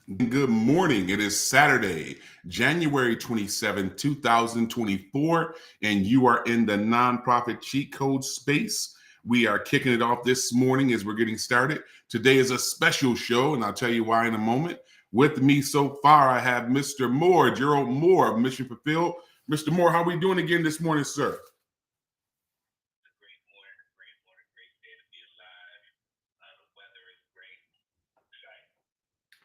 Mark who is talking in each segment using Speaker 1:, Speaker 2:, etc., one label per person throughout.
Speaker 1: Good morning. It is Saturday, January 27, 2024, and you are in the nonprofit cheat code space. We are kicking it off this morning as we're getting started. Today is a special show, and I'll tell you why in a moment. With me so far, I have Mr. Moore, Gerald Moore of Mission Fulfilled. Mr. Moore, how are we doing again this morning, sir?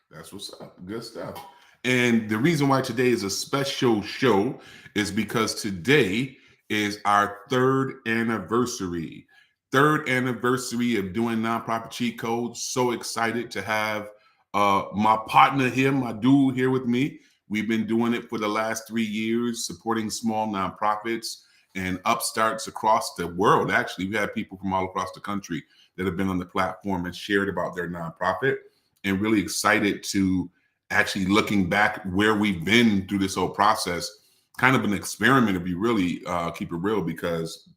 Speaker 1: That's what's up. Good stuff. And the reason why today is a special show is because today is our third anniversary. Third anniversary of doing nonprofit cheat codes. So excited to have my partner here, my dude here with me. We've been doing it for the last 3 years, supporting small nonprofits and upstarts across the world. Actually, we have people from all across the country that have been on the platform and shared about their nonprofit, and really excited to actually looking back where we've been through this whole process. Kind of an experiment, if you really keep it real, because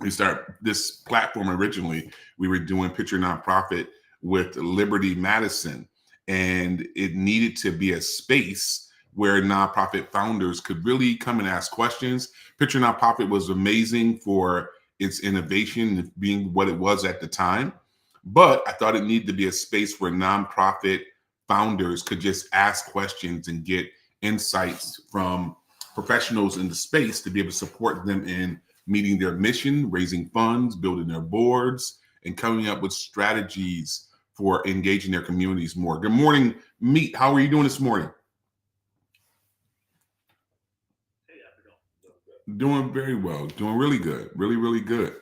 Speaker 1: we start this platform originally, we were doing Picture Nonprofit with Liberty Madison, and it needed to be a space where nonprofit founders could really come and ask questions. Picture Nonprofit was amazing for its innovation, being what it was at the time, but I thought it needed to be a space where nonprofit founders could just ask questions and get insights from professionals in the space to be able to support them in meeting their mission, raising funds, building their boards, and coming up with strategies for engaging their communities more. Good morning, Meet. How are you doing this morning? Doing very well. Doing really good. Really, really good.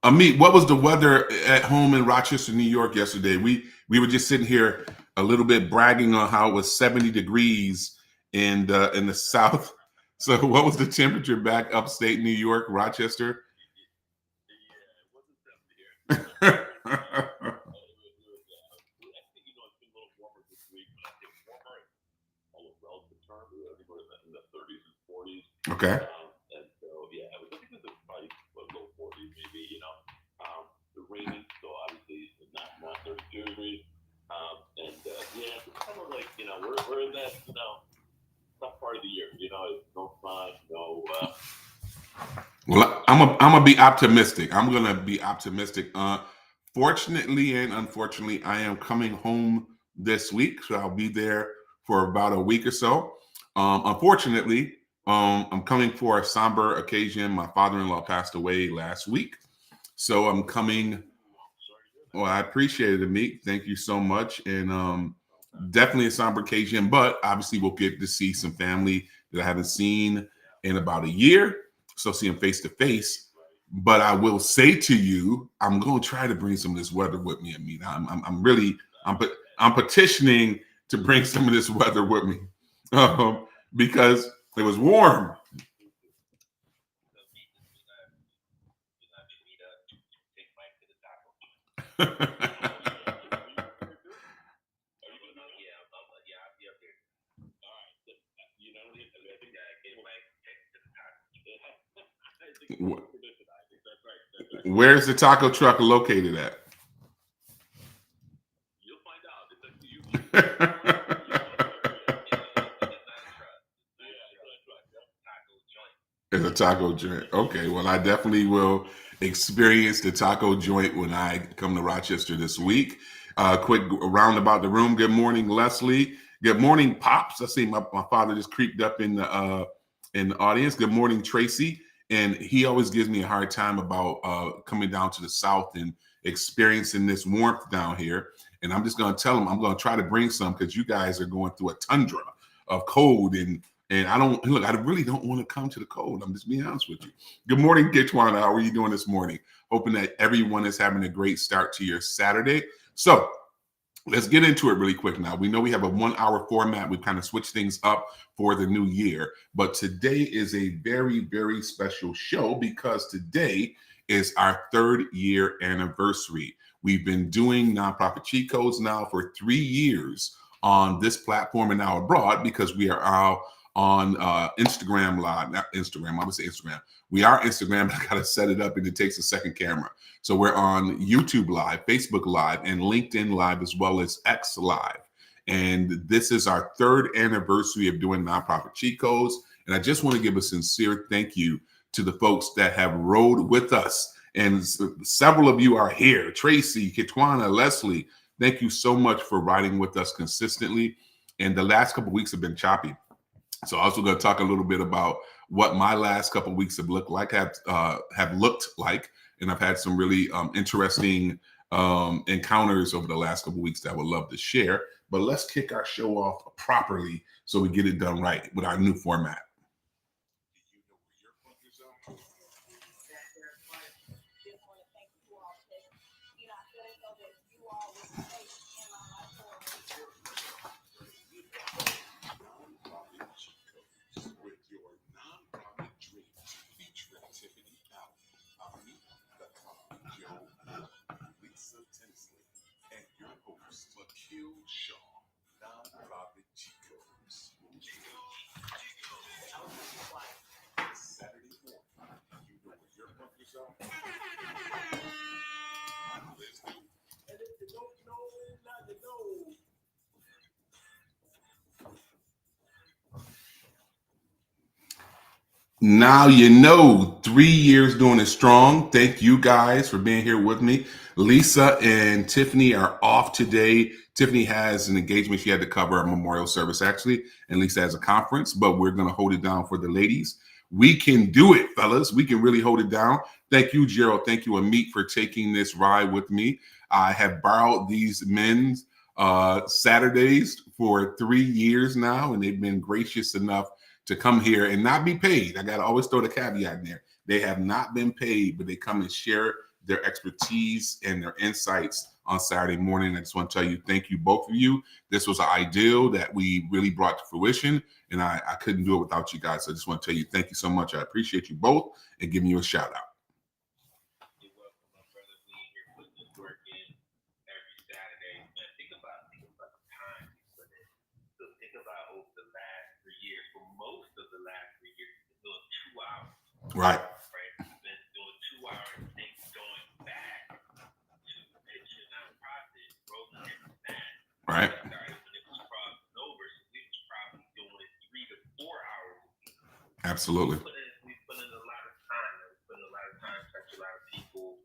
Speaker 1: Amit, what was the weather at home in Rochester, New York yesterday? We were just sitting here a little bit bragging on how it was 70 degrees in the south. So what was the temperature back upstate New York, Rochester? Okay. Well, I'm gonna be optimistic. I'm gonna be optimistic. Fortunately and unfortunately, I am coming home this week, so I'll be there for about a week or so. Unfortunately, I'm coming for a somber occasion. My father-in-law passed away last week, so I'm coming. Well, I appreciate it, Meek. Thank you so much, and definitely a somber occasion. But obviously, we'll get to see some family that I haven't seen in about a year, so see them face to face. But I will say to you, I'm going to try to bring some of this weather with me. I mean, I'm really, I'm petitioning to bring some of this weather with me, because it was warm. Where's the taco truck located at? It's a taco joint. Okay, well, I definitely will experience the taco joint when I come to Rochester this week. Quick round about the room. Good morning, Leslie. Good morning, Pops. I see my father just creeped up in the audience. Good morning, Tracy. And he always gives me a hard time about coming down to the South and experiencing this warmth down here. And I'm just going to tell him I'm going to try to bring some, because you guys are going through a tundra of cold, and I don't look. I really don't want to come to the cold. I'm just being honest with you. Good morning, Gitwana. How are you doing this morning? Hoping that everyone is having a great start to your Saturday. So let's get into it really quick now. We know we have a 1 hour format. We kind of switched things up for the new year, but today is a very, very special show because today is our third year anniversary. We've been doing nonprofit cheat codes now for 3 years on this platform and now abroad, because we are all on Instagram Live, not Instagram. I would say Instagram. We are Instagram. I got to set it up, and it takes a second camera. So we're on YouTube Live, Facebook Live, and LinkedIn Live, as well as X Live. And this is our third anniversary of doing nonprofit cheat codes. And I just want to give a sincere thank you to the folks that have rode with us. And several of you are here. Tracy, Kitwana, Leslie, thank you so much for riding with us consistently. And the last couple of weeks have been choppy. So I'm also going to talk a little bit about what my last couple of weeks have looked like, have looked like, and I've had some really interesting encounters over the last couple of weeks that I would love to share. But let's kick our show off properly so we get it done right with our new format. Now you know, 3 years doing it strong. Thank you guys for being here with me. Lisa and Tiffany are off today. Tiffany has an engagement she had to cover, a memorial service actually, and Lisa has a conference, but we're going to hold it down for the ladies. We can do it, fellas. We can really hold it down. Thank you, Gerald. Thank you, Amit, for taking this ride with me. I have borrowed these men's Saturdays for 3 years now, and they've been gracious enough to come here and not be paid. I got to always throw the caveat in there. They have not been paid, but they come and share their expertise and their insights on Saturday morning. I just want to tell you, thank you, both of you. This was an ideal that we really brought to fruition, and I couldn't do it without you guys. So I just want to tell you, thank you so much. I appreciate you both and giving you a shout out. Right. Right. Absolutely. We put in a lot of time. We put in a lot of time, touched a lot of people,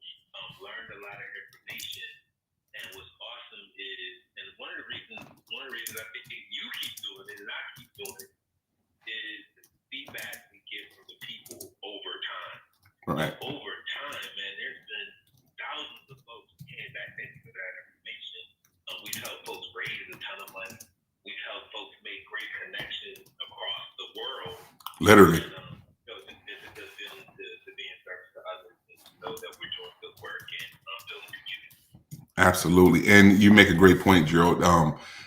Speaker 1: learned a lot of information. And what's awesome is, and one of the reasons I think you keep doing it and I keep doing it is the feedback we get from the people over time. Right. Over time, man, there's been thousands of folks who came back into that information. We've helped folks raise a ton of money. We've helped folks make great connections across the world. Literally. And, it's a good feeling to be in service to others and to know that we're doing good work and building community. Absolutely. And you make a great point, Gerald.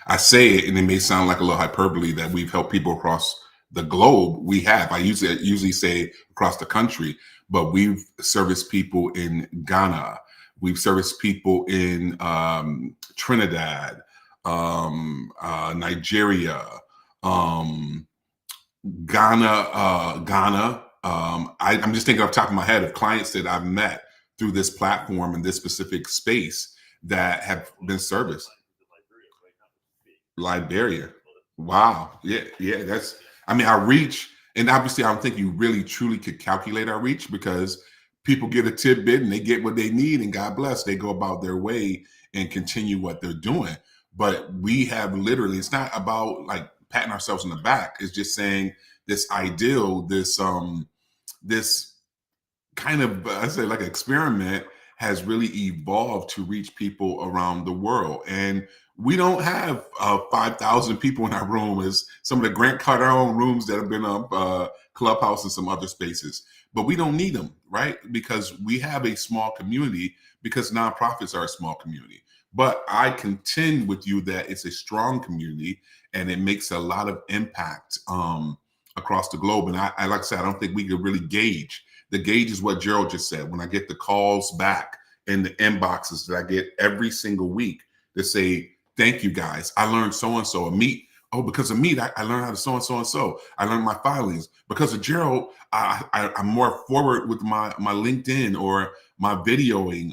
Speaker 1: I say it, and it may sound like a little hyperbole, that we've helped people across the globe. We have. I usually say across the country, but we've serviced people in Ghana. We've serviced people in Trinidad, Nigeria, Ghana. I'm just thinking off the top of my head of clients that I've met through this platform in this specific space that have been serviced. Liberia. Wow. Yeah. That's, I mean, our reach, and obviously I don't think you really truly could calculate our reach, because people get a tidbit and they get what they need, and God bless, they go about their way and continue what they're doing. But we have literally, it's not about like patting ourselves on the back. It's just saying this ideal, this kind of, I say, like experiment has really evolved to reach people around the world. And we don't have 5,000 people in our room as some of the Grant Cardone rooms that have been up, Clubhouse and some other spaces. But we don't need them, right? Because we have a small community, because nonprofits are a small community. But I contend with you that it's a strong community and it makes a lot of impact across the globe. And I like I said, I don't think we could really gauge. The gauge is what Gerald just said. When I get the calls back in the inboxes that I get every single week that say, thank you guys, I learned so-and-so. Amit, oh, because of Amit, I learned how to so-and-so. I learned my filings. Because of Gerald, I'm more forward with my LinkedIn or my videoing.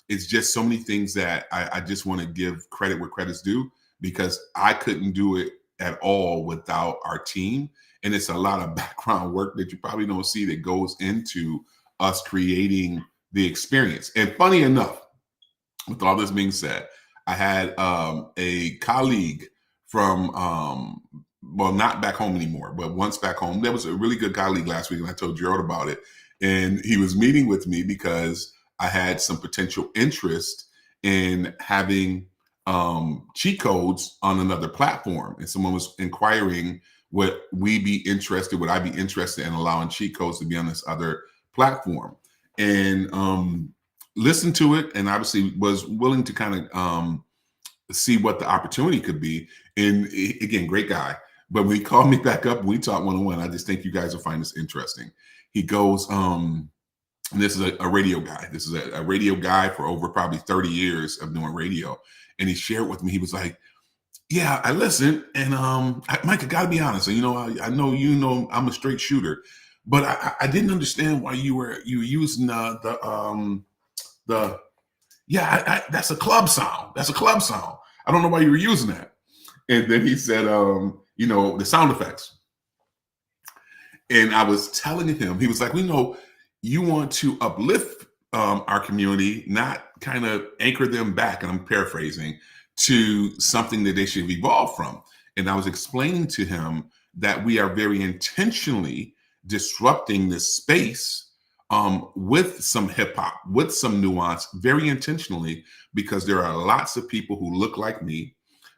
Speaker 1: It's just so many things that I just want to give credit where credit's due. because I couldn't do it at all without our team. And it's a lot of background work that you probably don't see that goes into us creating the experience. And funny enough, with all this being said, I had a colleague from, well, not back home anymore, but once back home. There was a really good colleague last week, and I told Gerald about it. And he was meeting with me because I had some potential interest in having cheat codes on another platform. And someone was inquiring, would I be interested in allowing cheat codes to be on this other platform? And listened to it, and obviously was willing to kind of see what the opportunity could be. And again, great guy. But when he called me back up, we talked one-on-one. I just think you guys will find this interesting. He goes, and this is a radio guy. This is a radio guy for over probably 30 years of doing radio. And he shared with me, he was like, yeah, I listened. And Mike, I got to be honest. And, I know, I'm a straight shooter, but I didn't understand why you were using that's a club sound. That's a club sound. I don't know why you were using that. And then he said, the sound effects. And I was telling him, he was like, you want to uplift our community, not kind of anchor them back, and I'm paraphrasing, to something that they should evolve from. And I was explaining to him that we are very intentionally disrupting this space with some hip hop, with some nuance, very intentionally, because there are lots of people who look like me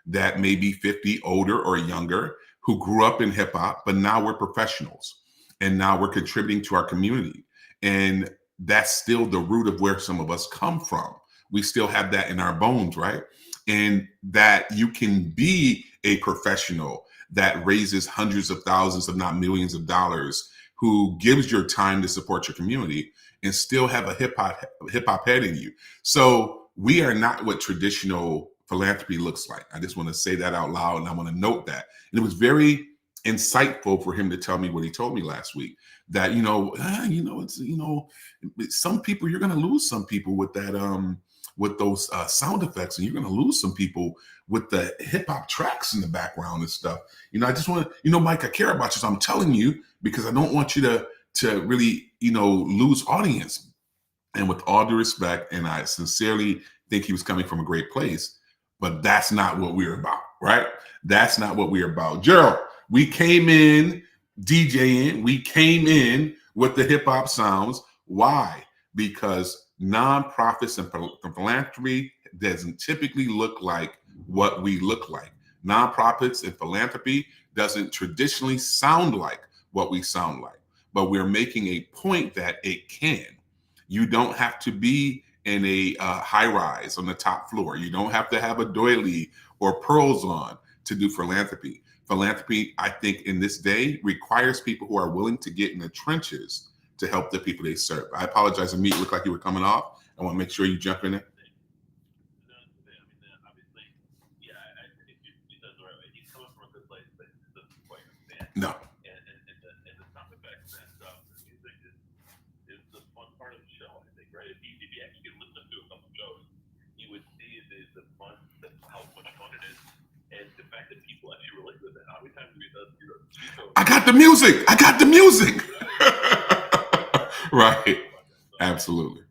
Speaker 1: that may be 50, older or younger, who grew up in hip hop, but now we're professionals and now we're contributing to our community. And that's still the root of where some of us come from. We still have that in our bones, right? And that you can be a professional that raises hundreds of thousands, if not millions of dollars, who gives your time to support your community and still have a hip hop head in you. So we are not what traditional philanthropy looks like. I just want to say that out loud, and I want to note that. And it was very insightful for him to tell me what he told me last week, that some people, you're going to lose some people with that with those sound effects, and you're going to lose some people with the hip hop tracks in the background and stuff. I just want to, Mike, I care about you, so I'm telling you because I don't want you to really lose audience. And with all due respect, and I sincerely think he was coming from a great place, but that's not what we're about, right? That's not what we're about. Gerald, we came in DJing, we came in with the hip hop sounds. Why? Because nonprofits and philanthropy doesn't typically look like what we look like. Nonprofits and philanthropy doesn't traditionally sound like what we sound like, but we're making a point that it can. You don't have to be in a high rise on the top floor. You don't have to have a doily or pearls on to do philanthropy. Philanthropy, I think, in this day requires people who are willing to get in the trenches to help the people they serve. I apologize, Amit, looked like you were coming off. I want to make sure you jump in it. No. I got the music. I got the music. Right. Absolutely.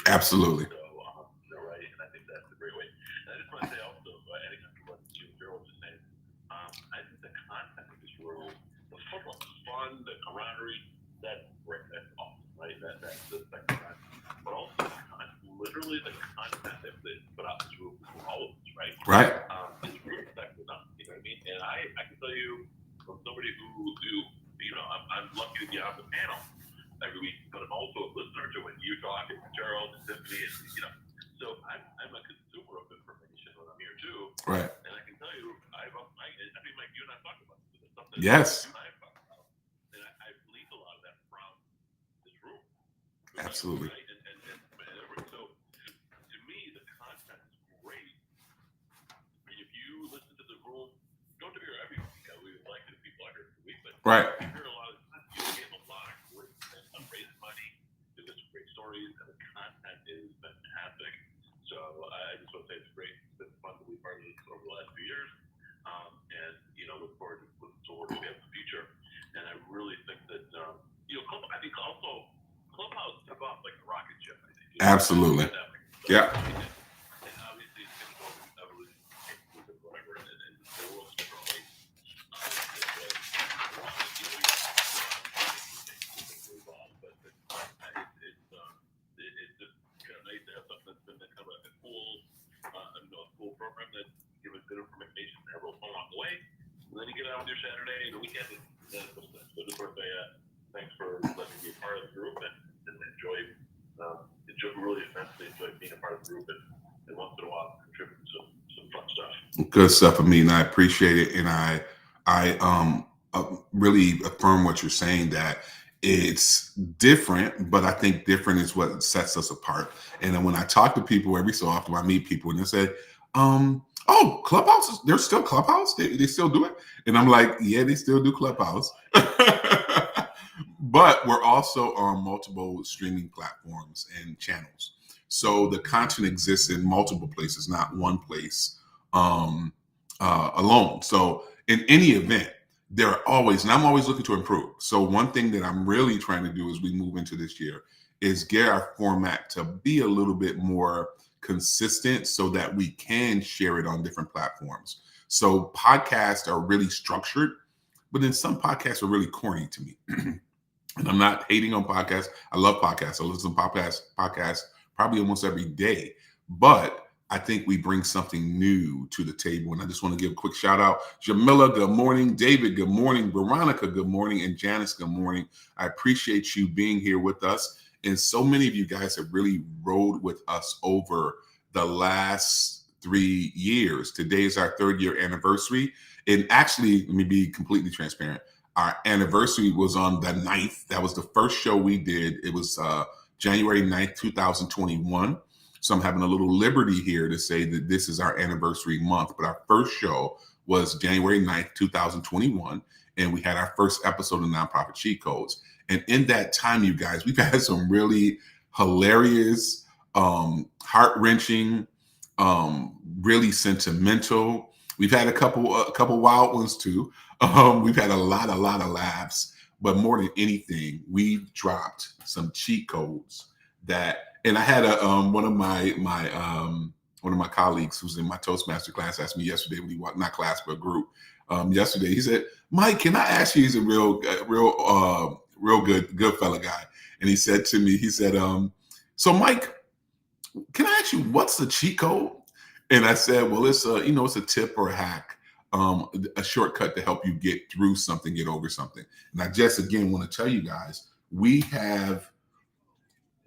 Speaker 1: Absolutely. Right. Right. Yes. Absolutely. Right. Absolutely. Yeah. Good stuff, Amin. I appreciate it, and I really affirm what you're saying, that it's different, but I think different is what sets us apart. And then when I talk to people every so often, I meet people and they say, "Oh, Clubhouse, there's still Clubhouse. They still do it," and I'm like, "Yeah, they still do Clubhouse." But we're also on multiple streaming platforms and channels. So the content exists in multiple places, not one place alone. So in any event, there are always, and I'm always looking to improve. So one thing that I'm really trying to do as we move into this year is get our format to be a little bit more consistent so that we can share it on different platforms. So podcasts are really structured, but then some podcasts are really corny to me. And I'm not hating on podcasts. I love podcasts. I listen to podcasts probably almost every day. But I think we bring something new to the table. And I just want to give a quick shout out. Jamila, good morning. David, good morning. Veronica, good morning. And Janice, good morning. I appreciate you being here with us. And so many of you guys have really rode with us over the last 3 years. Today is our 3rd-year anniversary. And actually, let me be completely transparent. Our anniversary was on the 9th. That was the first show we did. It was January 9th, 2021. So I'm having a little liberty here to say that this is our anniversary month. But our first show was January 9th, 2021. And we had our first episode of Nonprofit Cheat Codes. And in that time, you guys, we've had some really hilarious, heart-wrenching, really sentimental. We've had a couple wild ones too. We've had a lot of laughs, but more than anything, we've dropped some cheat codes that. And I had one of my colleagues who's in my Toastmaster class asked me yesterday when he walked, not class but group, yesterday. He said, "Mike, can I ask you?" He's a real good fella guy, and he said to me, he said, "So Mike, can I ask you what's the cheat code?" And I said, "Well, it's a tip or a hack, a shortcut to help you get through something, get over something." And I just again want to tell you guys, we have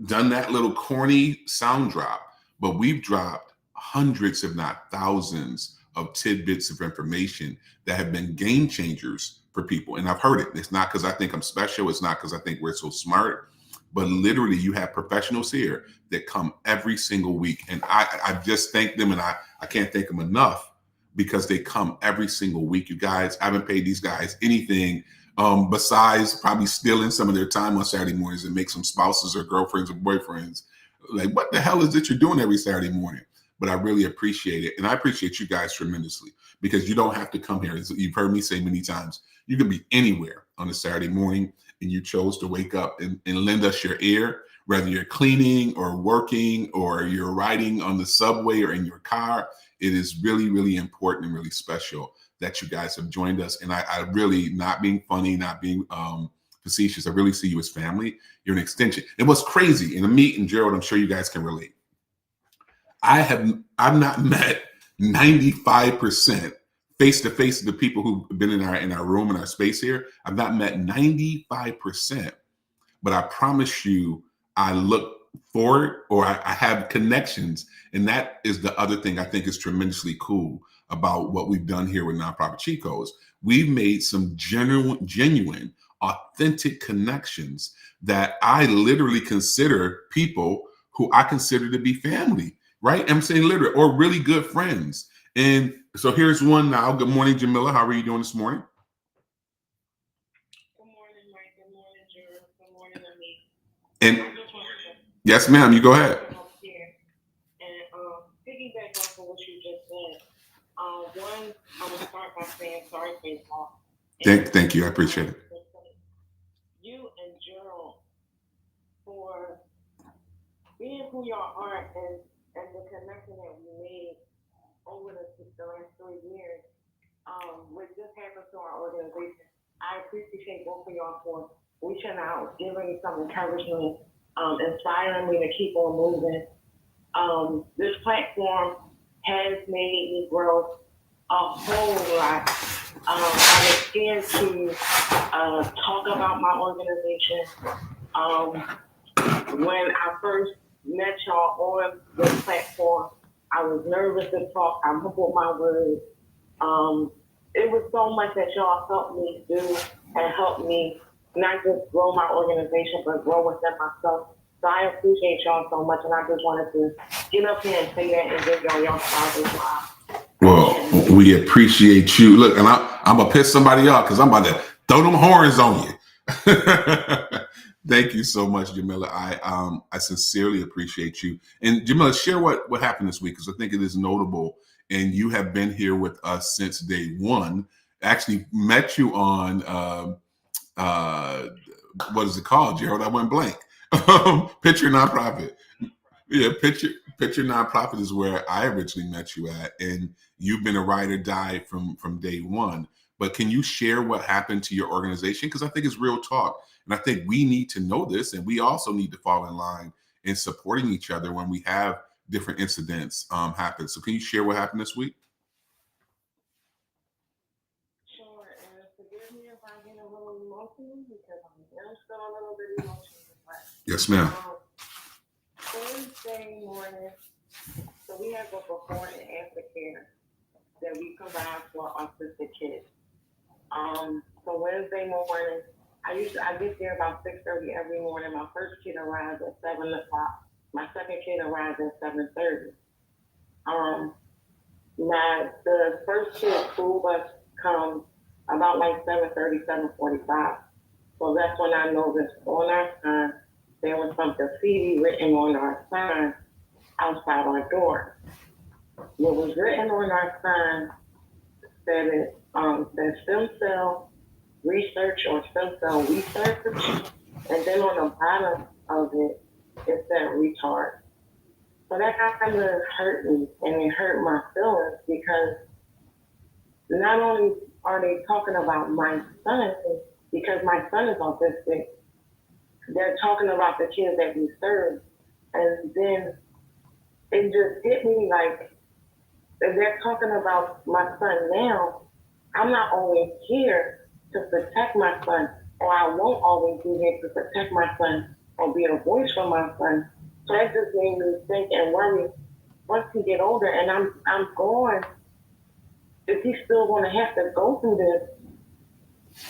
Speaker 1: done that little corny sound drop, but we've dropped hundreds, if not thousands, of tidbits of information that have been game changers for people. And I've heard it. It's not because I think I'm special. It's not because I think we're so smart. But literally, you have professionals here that come every single week. And I just thank them, and I can't thank them enough because they come every single week. You guys, I haven't paid these guys anything besides probably stealing some of their time on Saturday mornings and make some spouses or girlfriends or boyfriends. Like, what the hell is it you're doing every Saturday morning? But I really appreciate it. And I appreciate you guys tremendously because you don't have to come here. As you've heard me say many times, you can be anywhere on a Saturday morning, and you chose to wake up and lend us your ear, whether you're cleaning or working or you're riding on the subway or in your car. It is really, really important and really special that you guys have joined us. And I really, not being funny, not being facetious, I really see you as family. You're an extension. And what's crazy, and Amit and Gerald, I'm sure you guys can relate. I've not met 95% face to face the people who've been in our room, in our space here. I've not met 95%, but I promise you, I look forward, or I have connections. And that is the other thing I think is tremendously cool about what we've done here with Nonprofit Cheat Codes. We've made some genuine, authentic connections that I literally consider people who I consider to be family, right? I'm saying literally, or really good friends. And so here's one now. Good morning, Jamila. How are you doing this morning?
Speaker 2: Good morning, Mike. Good morning, Gerald. Good morning, Amit.
Speaker 1: And
Speaker 2: I just wanted to
Speaker 1: yes, ma'am, you go ahead.
Speaker 2: come up here and piggyback off of what you just said. One, I would start by saying sorry for your loss.
Speaker 1: Thank you. I appreciate it.
Speaker 2: You and Gerald for being who y'all are and the connection that we made over the last 3 years, what just happened to our organization. I appreciate both of y'all for reaching out, giving me some encouragement, inspiring me to keep on moving. This platform has made me grow a whole lot. I was scared to talk about my organization. Um, when I first met y'all on this platform, I was nervous to talk. I mumbled my words. Um, it was so much that y'all helped me do and helped me not just grow my organization, but grow within myself. So I appreciate y'all so much, and I just wanted to get up here and say that and give y'all y'all flowers.
Speaker 1: Well, we appreciate you. Look, and I'm gonna piss somebody off because I'm about to throw them horns on you. Thank you so much, Jamila. I sincerely appreciate you. And Jamila, share what happened this week because I think it is notable. And you have been here with us since day one. Actually, met you on uh, what is it called, Gerald? I went blank. Picture Nonprofit. Yeah, Picture Nonprofit is where I originally met you at, and you've been a ride or die from day one. But can you share what happened to your organization? Because I think it's real talk, and I think we need to know this, and we also need to fall in line in supporting each other when we have different incidents happen. So can you share what happened this week?
Speaker 2: Sure, and forgive me if I get a little emotional because I'm still a little bit emotional. But
Speaker 1: Yes, ma'am.
Speaker 2: Thursday morning, so we have a before and after care that we provide for autistic kids. So Wednesday morning, I get there about 6:30 every morning. My first kid arrives at 7 o'clock. My second kid arrives at 7:30. Um, the first kid's school bus comes about like 7:30, 7:45. So that's when I noticed on our sign there was some graffiti written on our sign outside our door. What was written on our sign said stem cell research or stem cell research, and then on the bottom of it, it said retard. So that kind of hurt me, and it hurt my feelings because not only are they talking about my son, because my son is autistic, they're talking about the kids that we serve, and then it just hit me like if they're talking about my son now, I'm not always here to protect my son, or I won't always be here to protect my son or be a voice for my son. So that just made me think and worry. Once he get older, and I'm going, is he still going to have to go through this?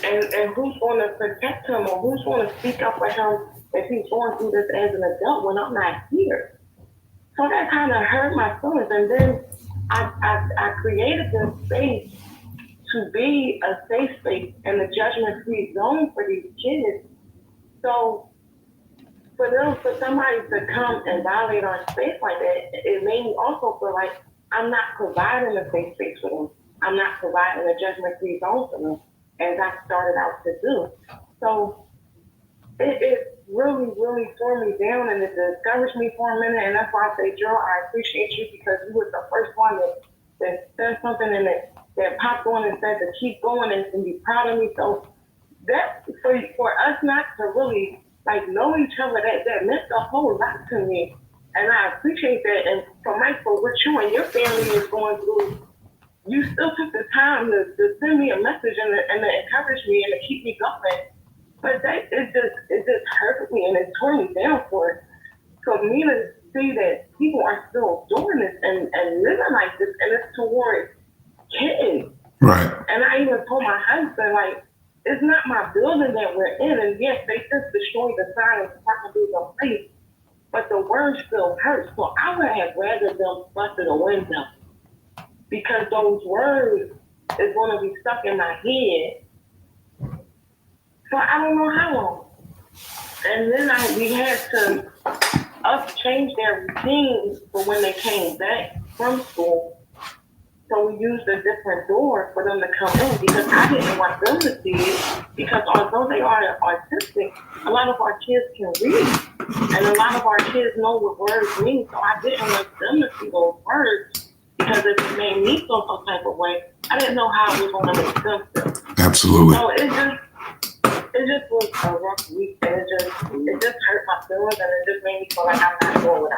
Speaker 2: And who's going to protect him, or who's going to speak up for him if he's going through this as an adult when I'm not here? So that kind of hurt my feelings. And then I created this space to be a safe space and a judgment free zone for these kids. So for somebody to come and violate our space like that, it made me also feel like I'm not providing a safe space for them. I'm not providing a judgment free zone for them as I started out to do. So it really, really tore me down and it discouraged me for a minute. And that's why I say, Joe, I appreciate you because you was the first one that said something and that popped on and said to keep going and be proud of me. So that for us not to really like know each other, that meant a whole lot to me. And I appreciate that. And for Mike, for what you and your family is going through, you still took the time to send me a message and to encourage me and to keep me going. But that it just hurt me and it tore me down for me to see that people are still doing this and living like this and it's towards kids.
Speaker 1: Right.
Speaker 2: And I even told my husband, like, it's not my building that we're in. And yes, they just destroyed the sign and talking to the place, but the word still hurts. So I would have rather them busted a window because those words is going to be stuck in my head for I don't know how long. And then we had to us change their routines for when they came back from school. So we used a different door for them to come in because I didn't want them to see it. Because although they are autistic, a lot of our kids can read. And a lot of our kids know what words mean, so I didn't want them to see those words because if it made me feel some type of way, I didn't know how it was going to make them feel.
Speaker 1: Absolutely.
Speaker 2: So it just was a rough week, and it just hurt my feelings, and it just made me feel like I'm not doing what I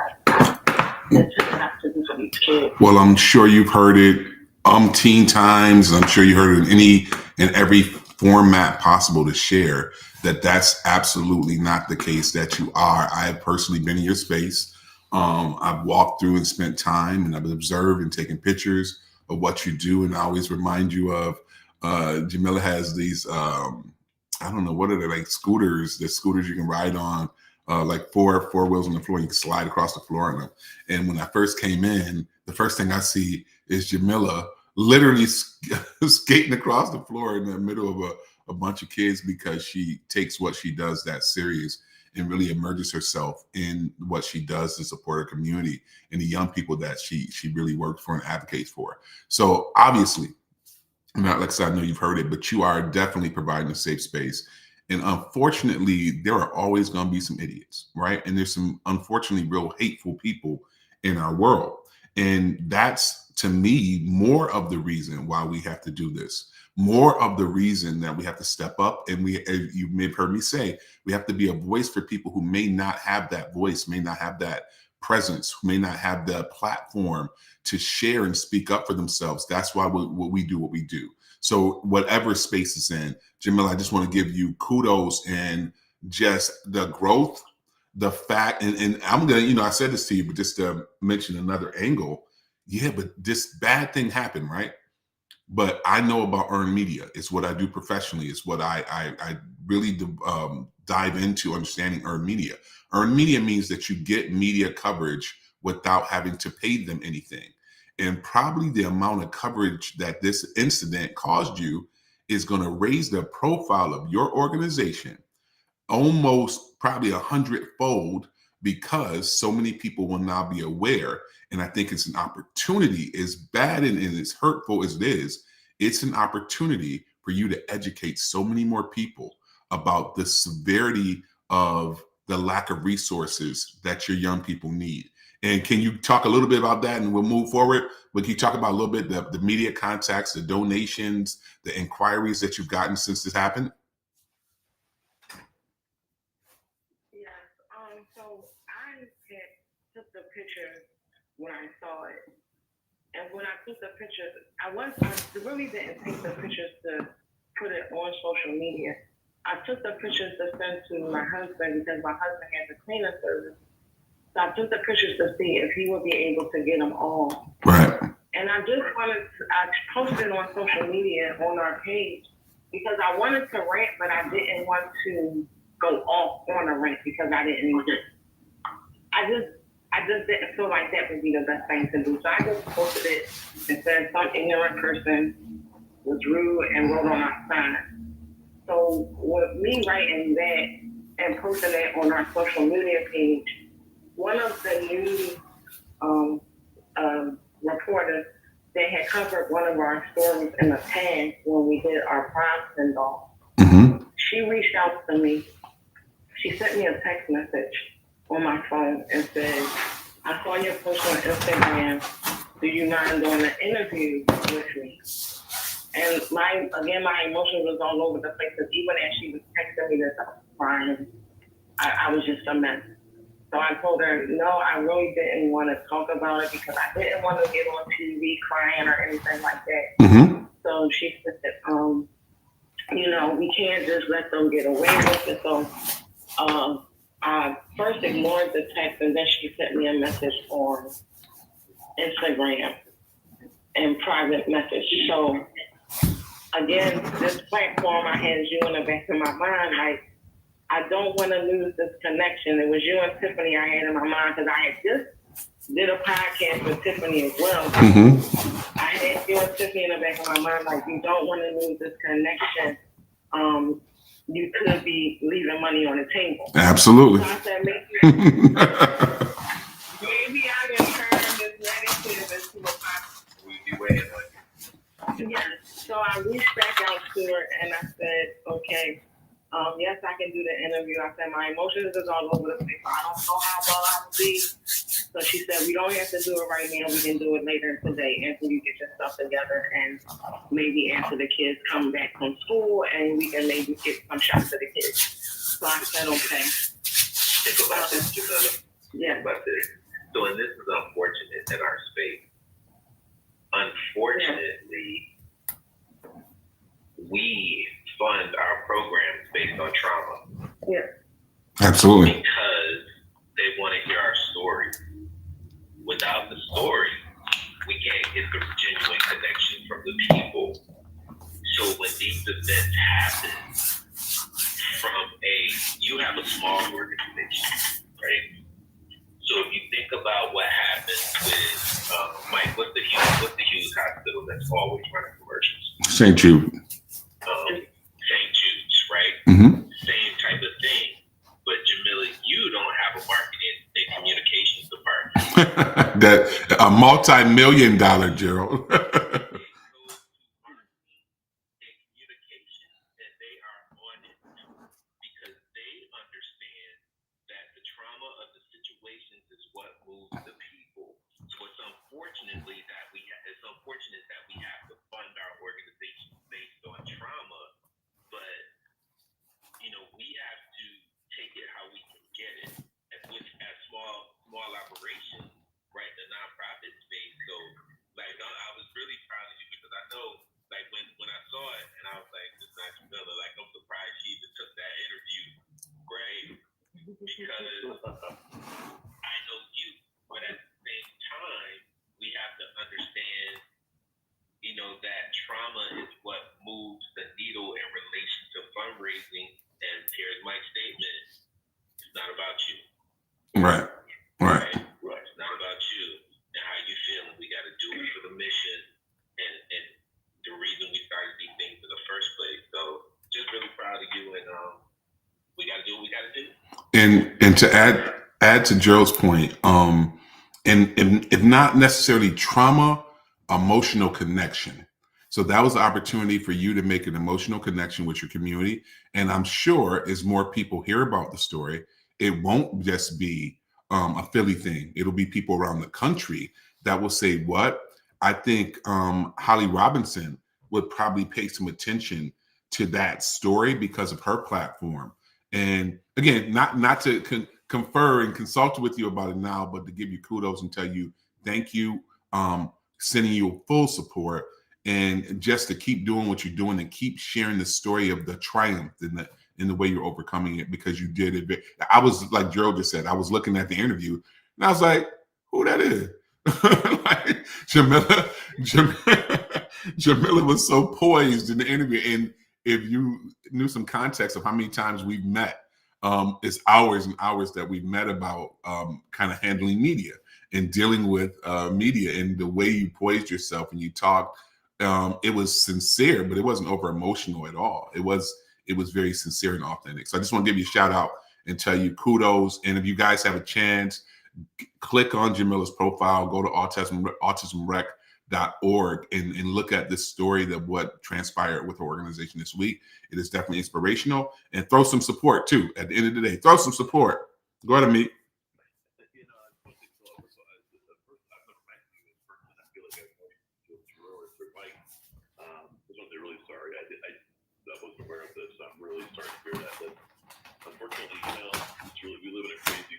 Speaker 2: have to do for these kids.
Speaker 1: Well, I'm sure you've heard it umpteen times. I'm sure you heard it in any and every format possible to share that that's absolutely not the case that you are. I have personally been in your space. I've walked through and spent time and I've observed and taken pictures of what you do. And I always remind you of Jamila has these, I don't know, what are they, like scooters, the scooters you can ride on, like four wheels on the floor. You can slide across the floor on them. And when I first came in, the first thing I see is Jamila literally skating across the floor in the middle of a bunch of kids because she takes what she does that serious and really immerses herself in what she does to support her community and the young people that she really works for and advocates for. So obviously, not like I said, I know you've heard it, but you are definitely providing a safe space. And unfortunately, there are always going to be some idiots, right? And there's some unfortunately real hateful people in our world. And that's to me more of the reason why we have to do this. More of the reason that we have to step up. And you may have heard me say, we have to be a voice for people who may not have that voice, may not have that presence, who may not have the platform to share and speak up for themselves. That's why we do what we do. So whatever space is in, Jamila, I just want to give you kudos and just the growth, the fact, and I'm gonna, I said this to you, but just to mention another angle, yeah, but this bad thing happened, right? But I know about earned media. It's what I do professionally. It's what I really dive into understanding earned media. Earned media means that you get media coverage without having to pay them anything. And probably the amount of coverage that this incident caused you is going to raise the profile of your organization almost probably 100-fold because so many people will now be aware. And I think it's an opportunity, as bad and as hurtful as it is, it's an opportunity for you to educate so many more people about the severity of the lack of resources that your young people need. And can you talk a little bit about that and we'll move forward? But can you talk about a little bit the media contacts, the donations, the inquiries that you've gotten since this happened?
Speaker 2: Yes. So I had took the picture when I saw it, and when I took the pictures, I really didn't take the pictures to put it on social media. I took the pictures to send to my husband because my husband has a cleaning service. So I took the pictures to see if he would be able to get them all.
Speaker 1: Right.
Speaker 2: And I posted on social media on our page because I wanted to rant, but I didn't want to go off on a rant because I just didn't feel like that would be the best thing to do. So I just posted it and said some ignorant person was rude and wrote on our sign. So with me writing that and posting it on our social media page, one of the news reporters that had covered one of our stories in the past when we did our Pride send off, she reached out to me. She sent me a text message on my phone and said, I saw your post on Instagram. Do you mind doing an interview with me? And my emotions was all over the place because even as she was texting me this, I was crying. I was just a mess. So I told her, no, I really didn't want to talk about it because I didn't want to get on TV crying or anything like that. So she said, we can't just let them get away with it. So I first ignored the text and then she sent me a message on Instagram and private message. So again, this platform I had you in the back of my mind, like, I don't want to lose this connection. It was you and Tiffany I had in my mind because I had just did a podcast with Tiffany as well. I had you and Tiffany in the back of my mind, like, you don't want to lose this connection. You could be leaving money on the table.
Speaker 1: Absolutely.
Speaker 2: So I said, maybe I can turn this negative into a positive way. Yes. So I reached back out to her and I said, okay, Yes, I can do the interview. I said my emotions is all over the place. I don't know how well I will be. So she said we don't have to do it right now. We can do it later today until you get your stuff together and maybe after the kids come back from school and we can maybe get some shots of the kids. So I said okay.
Speaker 3: Think about this, Jamila.
Speaker 2: Yeah.
Speaker 3: Think about this. So, and this is unfortunate in our space. Unfortunately, we fund our programs based on trauma.
Speaker 2: Yeah.
Speaker 1: Absolutely.
Speaker 3: Because they want to hear our story. Without the story, we can't get the genuine connection from the people. So when these events happen you have a small organization, right? So if you think about what happened with Mike, what's the Hughes hospital that's always running commercials?
Speaker 1: St. Jude.
Speaker 3: St. Jude's, right?
Speaker 1: Mm-hmm.
Speaker 3: Same type of thing. But Jamila, you don't have a marketing and communications department.
Speaker 1: That a multi-million-dollar, Gerald.
Speaker 3: Unfortunate that we have to fund our organization based on trauma, but we have to take it how we can get it. As small operations, right? The nonprofit space. So, I was really proud of you because I know, when I saw it, and I was like, this is not Jamila. I'm surprised she even took that interview, right? Because I know you, but at the same time, we have to understand that trauma is what moves the needle in relation to fundraising. And here's my statement: it's not about you.
Speaker 1: Right.
Speaker 3: It's not about you and how you feel. And we got to do it for the mission and the reason we started these things in the first place. So, just really proud of you, and we got to do what we got to do.
Speaker 1: And to add to Gerald's point, and if not necessarily trauma, emotional connection. So that was the opportunity for you to make an emotional connection with your community. And I'm sure as more people hear about the story, it won't just be a Philly thing. It'll be people around the country that will say, what? I think Holly Robinson would probably pay some attention to that story because of her platform. And again, not to confer and consult with you about it now, but to give you kudos and tell you thank you, sending you full support, and just to keep doing what you're doing and keep sharing the story of the triumph in the way you're overcoming it, because you did it. I was, like Gerald just said, I was looking at the interview and I was like, who that is? Like Jamila was so poised in the interview. And if you knew some context of how many times we've met, it's hours and hours that we've met about kind of handling media and dealing with media, and the way you poised yourself and you talked. It was sincere, but it wasn't over emotional at all. It was very sincere and authentic. So I just want to give you a shout out and tell you kudos. And if you guys have a chance, click on Jamila's profile, go to autismrec.org and look at this story of what transpired with her organization this week. It is definitely inspirational, and throw some support too. At the end of the day, throw some support. Go ahead, Meet.
Speaker 4: I'm really sorry to hear that. Unfortunately, we live in a crazy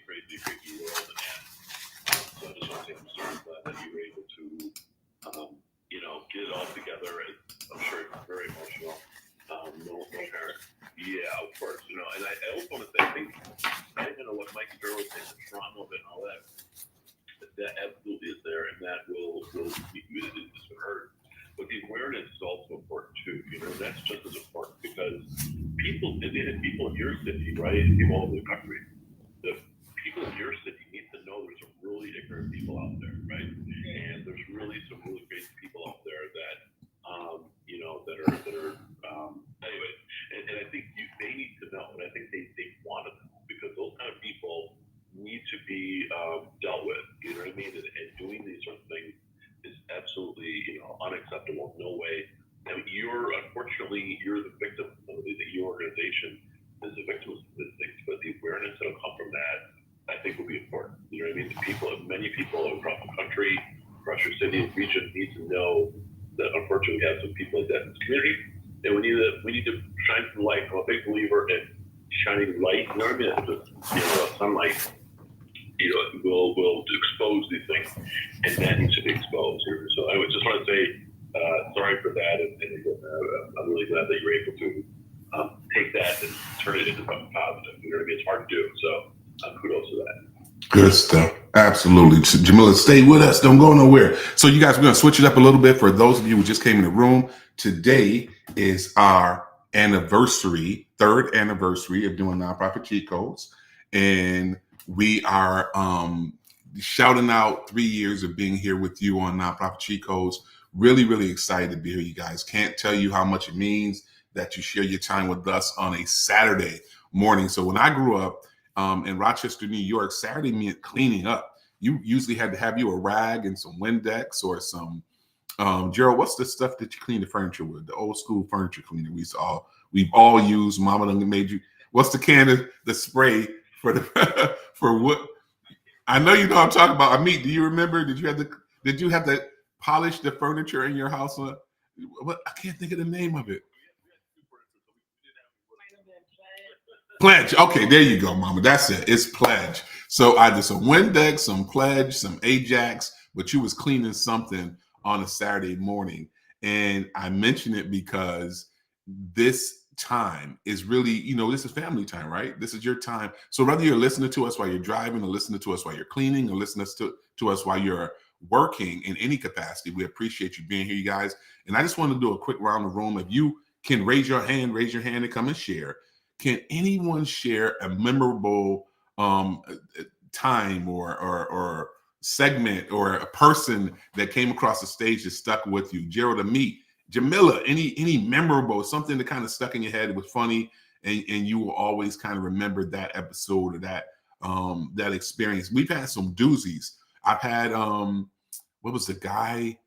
Speaker 4: world, and so I just want to say I'm sorry that you were able to, get it all together. And I'm sure it's very emotional. No parent. Yeah, of course. And I also want to say, I think, what Mike and Gerald was saying, the trauma of it and all that absolutely is there, and that will it's hurt. But the awareness is also important too. That's just as important, because people in your city, right? People all over the country. The people in your city need to know there's some really ignorant people out there, right? And there's really some really crazy people out there that, anyway. And I think they need to know, and I think they want to know, because those kind of people need to be dealt with. You know what I mean? And doing these sort of things is absolutely, unacceptable. No way. I mean, unfortunately, you're the victim of your organization many people across the country, across your city and region need to know that unfortunately we have some people like that in this community, and we need to shine some light. I'm a big believer in shining light. You know what I mean? Just sunlight. Will expose these things, and that needs to be exposed. So I would just want to say sorry for that, and I'm really glad that you're able to take that and turn it into something positive. You know what I mean? It's hard to do. So kudos to that.
Speaker 1: Good stuff. Absolutely. Jamila, stay with us. Don't go nowhere. So you guys, we're going to switch it up a little bit for those of you who just came in the room. Today is our anniversary, third anniversary of doing Nonprofit Cheat Codes. And we are shouting out 3 years of being here with you on Nonprofit Cheat Codes. Really, really excited to be here, you guys. Can't tell you how much it means that you share your time with us on a Saturday morning. So when I grew up in Rochester, New York, Saturday meant cleaning up. You usually had to have you a rag and some Windex or some, Gerald, what's the stuff that you clean the furniture with? The old school furniture cleaner we've all used. Mama done made you. What's the can of the spray for the for what? I know you know what I'm talking about. Amit, do you remember? Did you have to polish the furniture in your house? What? I can't think of the name of it. Pledge. Okay, there you go, Mama. That's it. It's Pledge. So either some Windex, some Pledge, some Ajax, but you was cleaning something on a Saturday morning. And I mention it because this time is really, this is family time, right? This is your time. So whether you're listening to us while you're driving, or listening to us while you're cleaning, or listening to us while you're working in any capacity, we appreciate you being here, you guys. And I just want to do a quick round of room. If you can raise your hand and come and share. Can anyone share a memorable time or segment or a person that came across the stage that stuck with you? Gerald, Amit, Jamila, any memorable, something that kind of stuck in your head, was funny, and you will always kind of remember that episode or that experience. We've had some doozies. I've had what was the guy?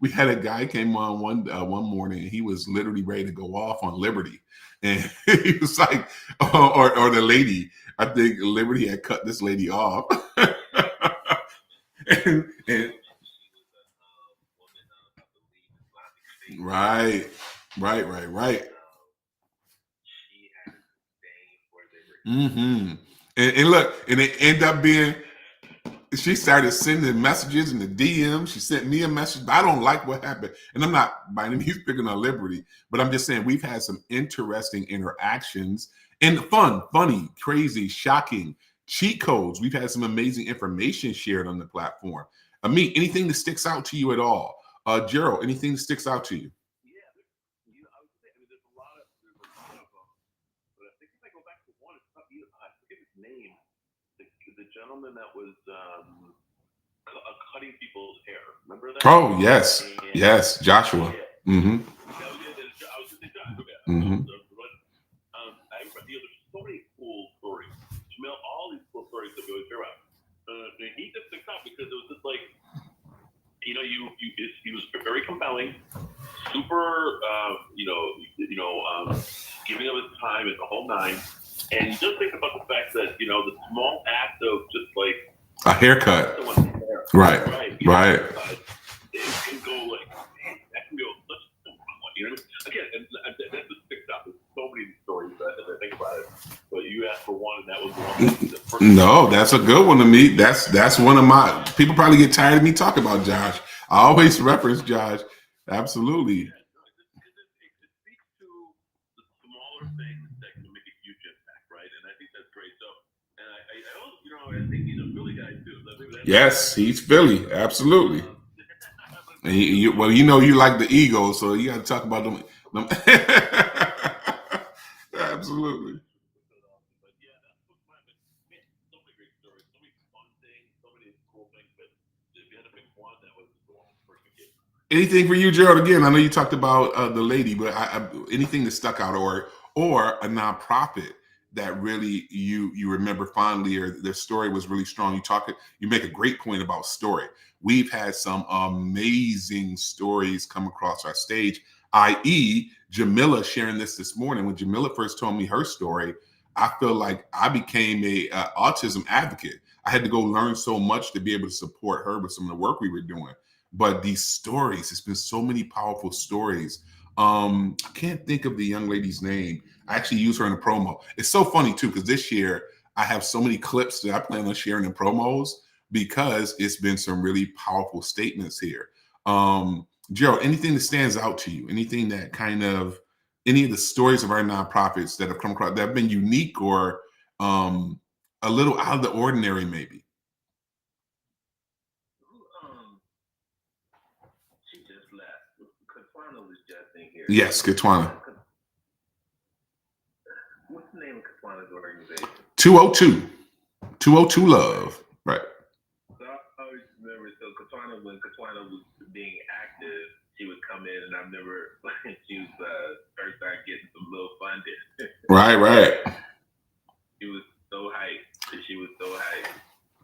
Speaker 1: We had a guy came on one morning, and he was literally ready to go off on Liberty, and he was like, or the lady. I think Liberty had cut this lady off, and right. Mm-hmm. And look, and it ended up being. She started sending messages in the DM. She sent me a message, but I don't like what happened. And I'm not by any means picking on Liberty, but I'm just saying we've had some interesting interactions and funny, crazy, shocking cheat codes. We've had some amazing information shared on the platform. Amit, anything that sticks out to you at all? Gerald, anything that sticks out to you?
Speaker 4: Yeah, I would say there's a lot of them, but I think if I go back to one, it's not I forget his name. The gentleman that was cutting people's hair. Remember that?
Speaker 1: Oh, yes. Yes, Joshua. Mm-hmm. Mm-hmm.
Speaker 4: There's so many cool stories. Jamil, all these cool stories that we always hear about. He just sticks out because it was just like, he was very compelling, super, giving up his time and the whole nine. And you just think about the fact that, the small act of just like
Speaker 1: a haircut. Right.
Speaker 4: It can go like, man, that can go such a fun one. You know what I mean? Again, and that just sticks out. There's so many stories as I think about it. But you asked for one, and that was the one.
Speaker 1: No, that's a good one to me. That's one of my. People probably get tired of me talking about Josh. I always reference Josh. Absolutely.
Speaker 4: It speaks to the smaller things that can make a huge impact, right? And I think that's great. So, and I think he's a Philly guy too.
Speaker 1: Yes, he's Philly. Absolutely. And you like the Eagles, so you got to talk about them. Absolutely.
Speaker 4: But yeah, that's what's my so many great stories, so many fun things, so many cool things. But if you had to pick one, that was the one first to get.
Speaker 1: Anything for you, Gerald? Again, I know you talked about the lady, but anything that stuck out, or a nonprofit that really you remember fondly, or their story was really strong. You make a great point about story. We've had some amazing stories come across our stage, i.e. Jamila sharing this morning. When Jamila first told me her story, I feel like I became a autism advocate. I had to go learn so much to be able to support her with some of the work we were doing. But these stories, it's been so many powerful stories. I can't think of the young lady's name. I actually use her in a promo. It's so funny too, because this year I have so many clips that I plan on sharing in promos because it's been some really powerful statements here. Gerald, anything that stands out to you? Anything that kind of any of the stories of our nonprofits that have come across that have been unique or a little out of the ordinary, maybe?
Speaker 3: She just left. Katwana was just in here.
Speaker 1: Yes, Katwana.
Speaker 3: What's the name of Katwana's organization?
Speaker 1: 202 Love. Right.
Speaker 3: So I always remember, so Katwana, when Katwana was being active, she would come in, and I remember she was first started getting some little funding.
Speaker 1: Right.
Speaker 3: She was so hyped. She was so hyped.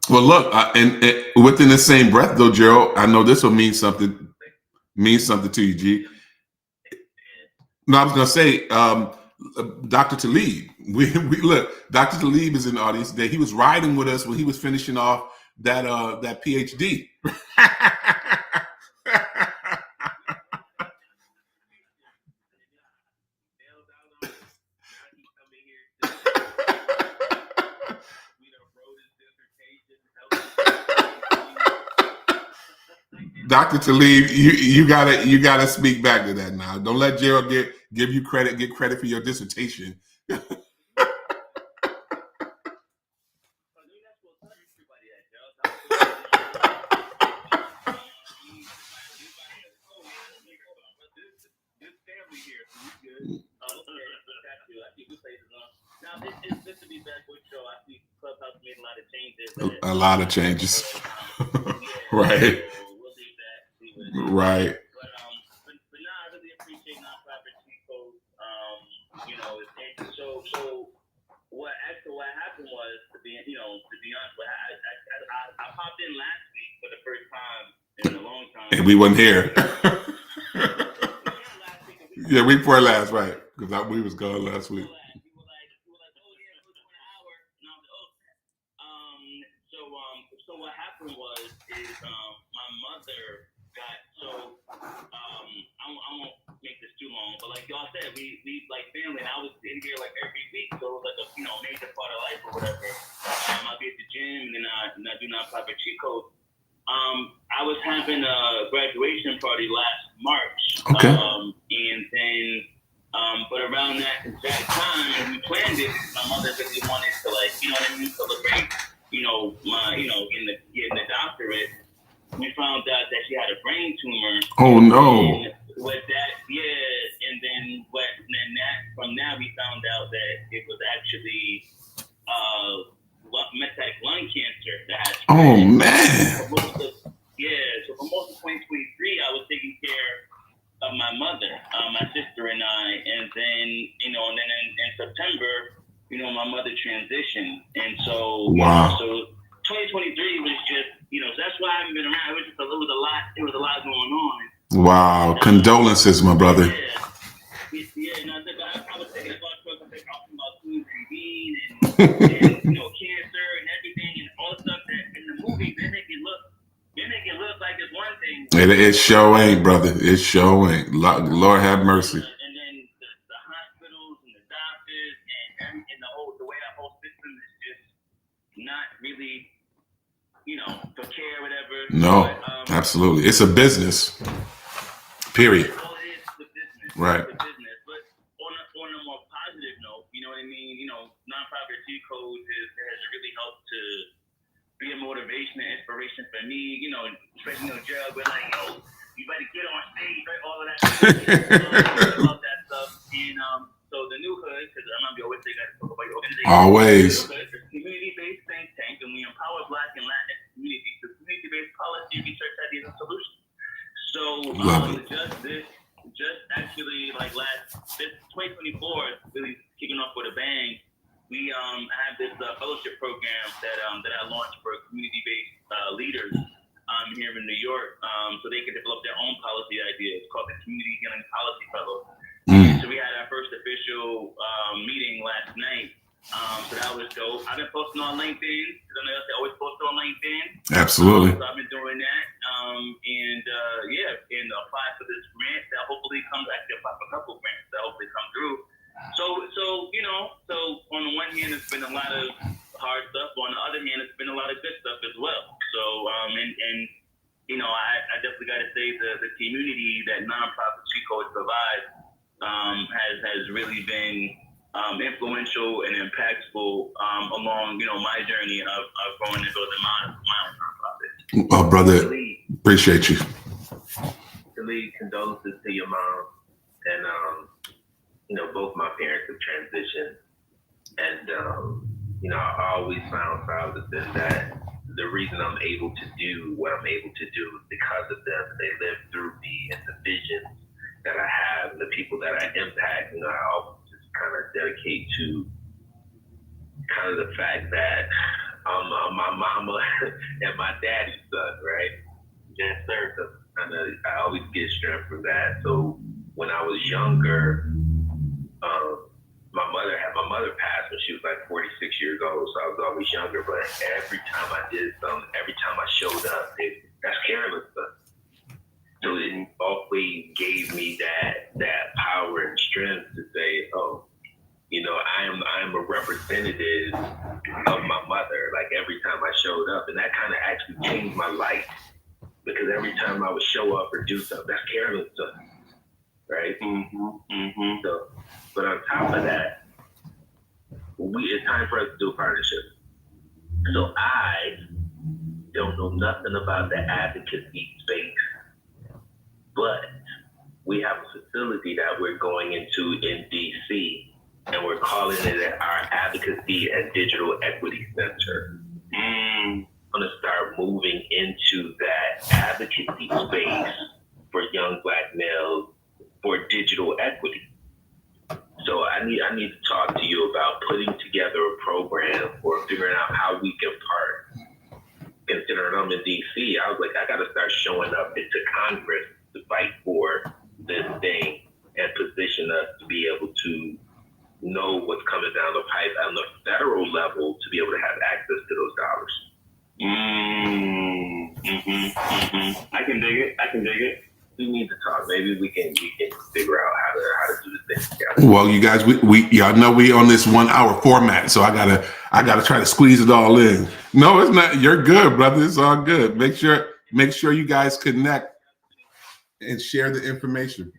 Speaker 1: Well, look, and within the same breath, though, Gerald, I know this will mean something to you, G. No, I was gonna say, Dr. Talib. We look, Dr. Talib is in the audience today. He was riding with us when he was finishing off that PhD. Dr. Talib, you gotta speak back to that now. Don't let Gerald give you credit, get credit for your dissertation. A lot of changes. Right. Right.
Speaker 3: But now I really appreciate nonprofit people. So what happened was, to be honest, I popped in last week for the first time in a long time.
Speaker 1: And we wasn't here. Yeah, week before last, right? Because we was gone last week.
Speaker 3: So what happened was my mother got I won't make this too long, but like y'all said, we like family, and I was in here like every week, so it was like a major part of life or whatever. I'll be at the gym, and then I do nonprofit cheat codes. I was having a graduation party last March,
Speaker 1: okay,
Speaker 3: and then but around that time we planned it. My mother really wanted to celebrate. Getting the doctorate, we found out that she had a brain tumor.
Speaker 1: Oh no!
Speaker 3: And with that, and then from that we found out that it was actually metastatic lung cancer that had spread.
Speaker 1: Oh man!
Speaker 3: So for most of 2023, I was taking care of my mother, my sister, and I, and then and then in September, my mother transitioned, and so
Speaker 1: wow.
Speaker 3: So 2023 was just that's why I haven't been around. It was a lot going on.
Speaker 1: Wow, condolences, my brother.
Speaker 3: I was thinking about talking about food and being and cancer and everything and all the stuff that in the movies they make it look like it's one thing.
Speaker 1: It sure ain't, brother. It sure ain't. Lord have mercy.
Speaker 3: And then the hospitals and the doctors and the way our whole system is just not really, for care or whatever.
Speaker 1: No, absolutely. It's a business. Period.
Speaker 3: Well, it is the business.
Speaker 1: Right.
Speaker 3: It's the business. But on a more positive note, you know what I mean? Nonprofit G Code has really helped to be a motivation and inspiration for me, especially Gerald, we're like, yo, you better get on stage, right? All of that stuff. All that stuff. And so the New Hood, because I remember you always say that talk about your organization.
Speaker 1: Always.
Speaker 3: It's a community-based think tank, and we empower Black and Latinx communities through community-based policy, research, ideas, and solutions. So just actually like this 2024 really kicking off with a bang. We have this fellowship program that I launched for community-based leaders here in New York, so they can develop their own policy ideas. It's called the Community Healing Policy Fellows. So we had our first official meeting last night. So that was dope. I've been posting on LinkedIn because I know they always post
Speaker 1: Absolutely.
Speaker 3: So I've been doing that. And apply for this grant that hopefully comes. Actually, apply for a couple of grants that hopefully come through. So on the one hand, it's been a lot of hard stuff. But on the other hand, it's been a lot of good stuff as well. So I definitely got to say the community that nonprofit Street Codes provides has really been influential and impactful along my journey of growing and building my own nonprofit.
Speaker 1: Oh, brother, appreciate you.
Speaker 3: To lead condolences to your mom, and both my parents have transitioned, and I always found solace in that. The reason I'm able to do what I'm able to do is because of them. They live through me and the visions that I have and the people that I impact. I always just kind of dedicate to kind of the fact that I'm my mama and my daddy's son, right? Yes, sir. So I always get strength from that. So when I was younger, my mother passed when she was like 46 years old, so I was always younger. But every time I did something, every time I showed up, that's careless stuff. So it always gave me that power and strength to say, oh, I am a representative of my mother. Like every time I showed up, and that kind of actually changed my life because every time I would show up or do something, that's careless stuff, right? So, but on top of that, it's time for us to do a partnership. So I don't know nothing about the advocacy space, but we have a facility that we're going into in DC, and we're calling it our Advocacy and Digital Equity Center. I'm going to start moving into that advocacy space for young Black males for digital equity. So I need to talk to you about putting together a program or figuring out how we can part. Considering I'm in DC, I was like, I got to start showing up into Congress to fight for this thing and position us to be able to know what's coming down the pipe on the federal level to be able to have access to those dollars. I can dig it. We need to talk. Maybe we can figure out how to do this thing together.
Speaker 1: Well, you guys, we y'all know we on this 1 hour format, so I gotta try to squeeze it all in. No, it's not. You're good, brother. It's all good. Make sure you guys connect and share the information.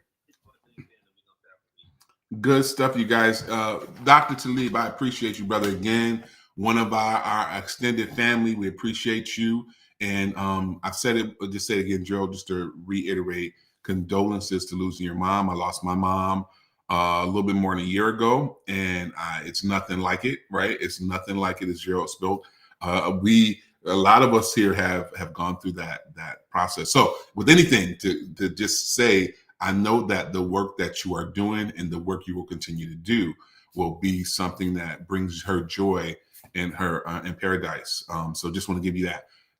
Speaker 1: Good stuff, you guys. Dr. Talib, I appreciate you, brother. Again, one of our extended family. We appreciate you. And I've said it, I'll just say it again, Gerald, just to reiterate, condolences to losing your mom. I lost my mom a little bit more than a year ago, and it's nothing like it, right? It's nothing like it, as Gerald spoke. A lot of us here have gone through that process. So with anything, to just say, I know that the work that you are doing and the work you will continue to do will be something that brings her joy in her in paradise. So just want to give you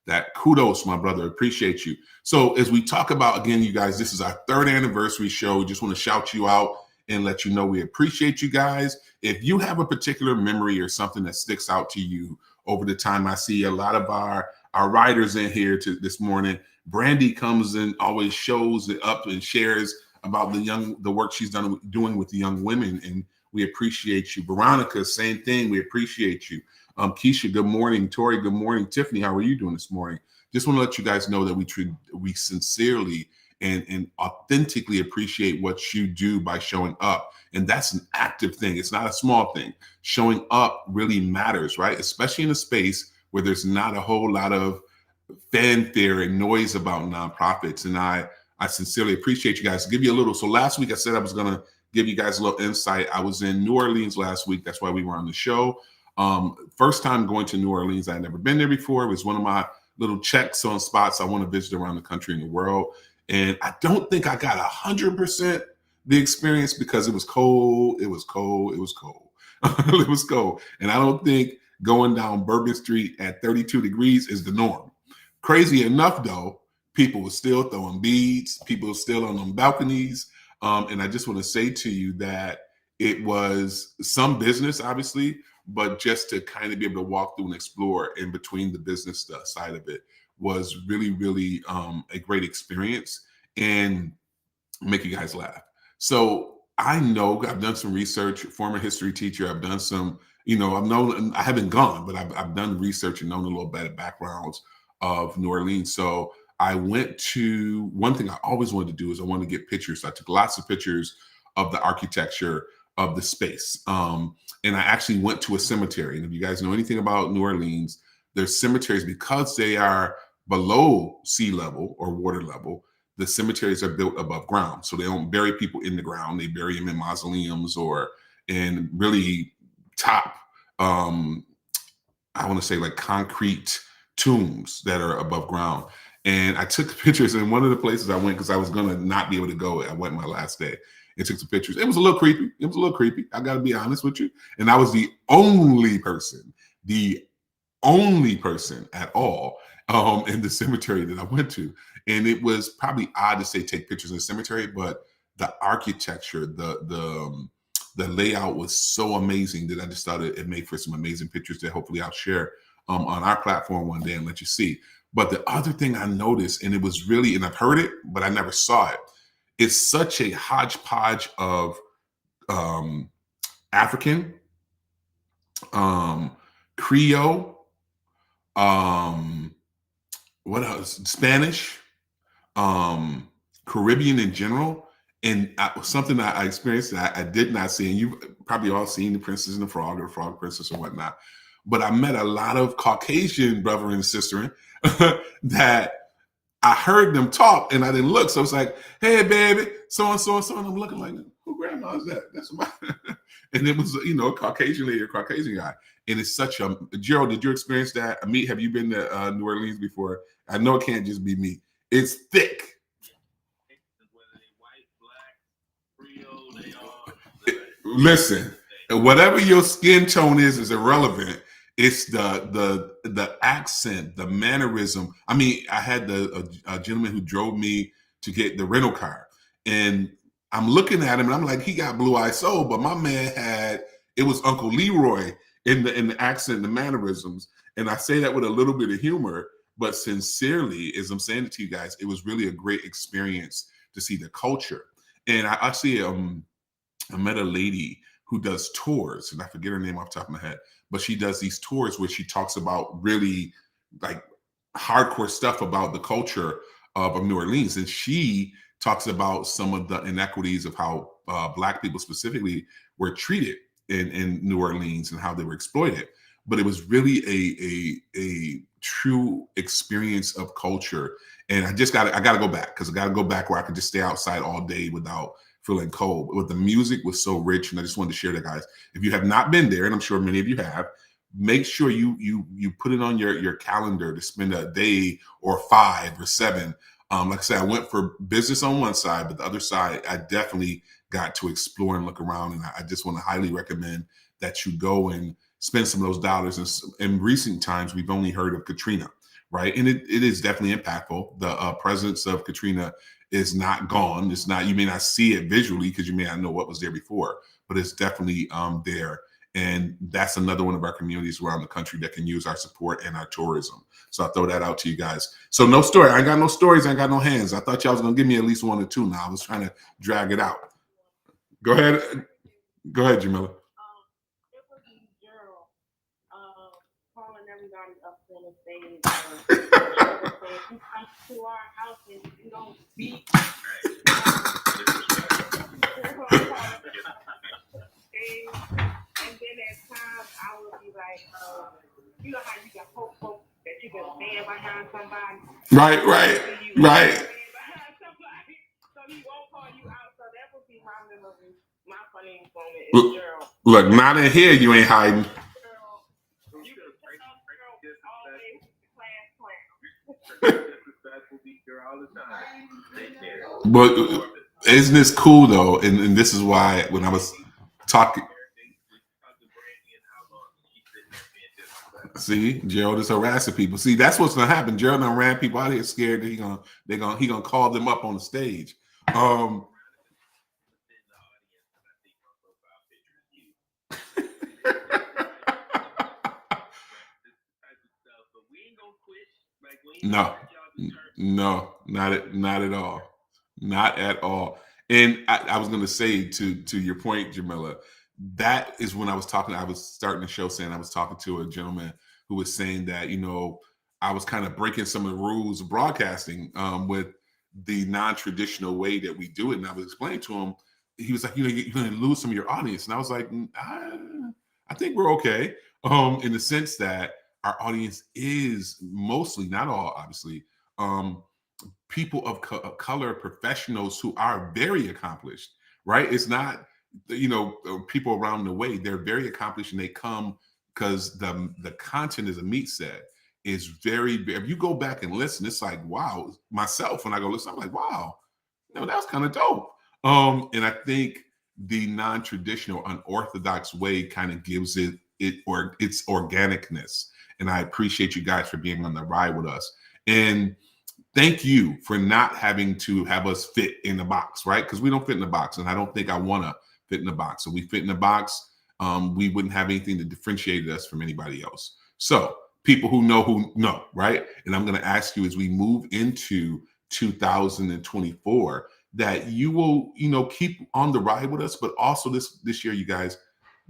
Speaker 1: that kudos, my brother. Appreciate you. So as we talk about, again, you guys, this is our 3rd anniversary show. We just want to shout you out and let you know we appreciate you guys. If you have a particular memory or something that sticks out to you over the time, I see a lot of our writers in here this morning. Brandy comes and always shows it up and shares about the work she's doing with the young women, and we appreciate you. Veronica, same thing. We appreciate you. Keisha, good morning. Tori, good morning. Tiffany, how are you doing this morning? Just want to let you guys know that we sincerely and authentically appreciate what you do by showing up. And that's an active thing. It's not a small thing. Showing up really matters, right? Especially in a space where there's not a whole lot of fanfare and noise about nonprofits. And I sincerely appreciate you guys. To give you a little, so last week I said I was going to give you guys a little insight. I was in New Orleans last week. That's why we were on the show. First time going to New Orleans. I had never been there before. It was one of my little checks on spots I want to visit around the country and the world. And I don't think I got 100% the experience because it was cold. It was cold. It was cold. It was cold. And I don't think going down Bourbon Street at 32 degrees is the norm. Crazy enough, though, people were still throwing beads. People were still on them balconies. And I just want to say to you that it was some business, obviously, but just to kind of be able to walk through and explore in between the business stuff side of it was really, really a great experience and make you guys laugh. So I know I've done some research, former history teacher. I've done some, I've known, I haven't gone, but I've done research and known a little bit of backgrounds of New Orleans. So I went to, one thing I always wanted to do is I wanted to get pictures. So I took lots of pictures of the architecture of the space. And I actually went to a cemetery. And if you guys know anything about New Orleans, there's cemeteries because they are below sea level or water level. The cemeteries are built above ground. So they don't bury people in the ground. They bury them in mausoleums or in really top, I want to say like concrete tombs that are above ground. And I took pictures in one of the places I went because I was going to not be able to go. I went my last day and took some pictures. It was a little creepy. I got to be honest with you. And I was the only person at all in the cemetery that I went to. And it was probably odd to say take pictures in the cemetery, but the architecture, the layout was so amazing that I just thought it made for some amazing pictures that hopefully I'll share on our platform one day and let you see. But the other thing I noticed, and it was really, and I've heard it, but I never saw it, it's such a hodgepodge of African, Creole, what else? Spanish, Caribbean in general, and something that I experienced that I did not see, and you've probably all seen The Princess and the Frog or Frog Princess or whatnot. But I met a lot of Caucasian brother and sister that I heard them talk, and I didn't look. So it's like, hey, baby, so and so and so, and I'm looking like, who grandma is that? That's my. And it was, a Caucasian lady or Caucasian guy. And it's such a, Gerald, did you experience that? Amit, have you been to New Orleans before? I know it can't just be me. It's thick. Listen, whatever your skin tone is irrelevant. It's the accent, the mannerism. I mean, I had a gentleman who drove me to get the rental car, and I'm looking at him, and I'm like, he got blue-eyed soul, but my man it was Uncle Leroy in the accent, the mannerisms, and I say that with a little bit of humor, but sincerely, as I'm saying it to you guys, it was really a great experience to see the culture. And I actually I met a lady who does tours, and I forget her name off the top of my head, but she does these tours where she talks about really like hardcore stuff about the culture of New Orleans. And she talks about some of the inequities of how Black people specifically were treated in New Orleans and how they were exploited. But it was really a true experience of culture. And I gotta go back because I gotta go back where I could just stay outside all day without feeling cold. But the music was so rich, and I just wanted to share that, guys. If you have not been there, and I'm sure many of you have, make sure you put it on your calendar to spend a day or 5 or 7. Like I said, I went for business on one side, but the other side, I definitely got to explore and look around. And I just want to highly recommend that you go and spend some of those dollars. And in recent times, we've only heard of Katrina, right? And it is definitely impactful. The presence of Katrina is not gone. It's not, you may not see it visually because you may not know what was there before, but it's definitely there. And that's another one of our communities around the country that can use our support and our tourism. So I throw that out to you guys. So no story. I ain't got no stories. I ain't got no hands. I thought y'all was going to give me at least 1 or 2 now. I was trying to drag it out. Go ahead. Go ahead, Jamila.
Speaker 2: It was Gerald calling everybody up on the stage. If you come to our house and you don't speak, and then at times I would be like, you know how you can hope that you can stand behind somebody.
Speaker 1: Right.
Speaker 2: So he won't call you out. So that would be my memory. My funny moment is Gerald.
Speaker 1: Look, not in here. You ain't hiding. But isn't this cool though? And this is why when I was talking. See, Gerald is harassing people. See, that's what's gonna happen. Gerald done ran people out here scared that he gonna call them up on the stage.
Speaker 3: This type of stuff. But we ain't gonna quit. Like we ain't gonna
Speaker 1: No,
Speaker 3: let y'all deter.
Speaker 1: no, not at all, not at all. And I was going to say to your point, Jamila, that is when I was talking. I was starting the show saying I was talking to a gentleman who was saying that I was kind of breaking some of the rules of broadcasting with the non-traditional way that we do it, and I was explaining to him. He was like, you're going to lose some of your audience, and I was like, I think we're okay, in the sense that our audience is mostly, not all, obviously, um, people of color, professionals who are very accomplished, right? It's not, people around the way. They're very accomplished and they come because the content, as Amit said, is very, if you go back and listen, it's like, wow. Myself, when I go listen, I'm like, wow, that's kind of dope. And I think the non-traditional, unorthodox way kind of gives or its organicness. And I appreciate you guys for being on the ride with us. And thank you for not having to have us fit in the box, right? Because we don't fit in the box, and I don't think I want to fit in the box. So we fit in the box, we wouldn't have anything to differentiate us from anybody else. So people who know, right? And I'm going to ask you as we move into 2024 that you will, keep on the ride with us, but also this year, you guys,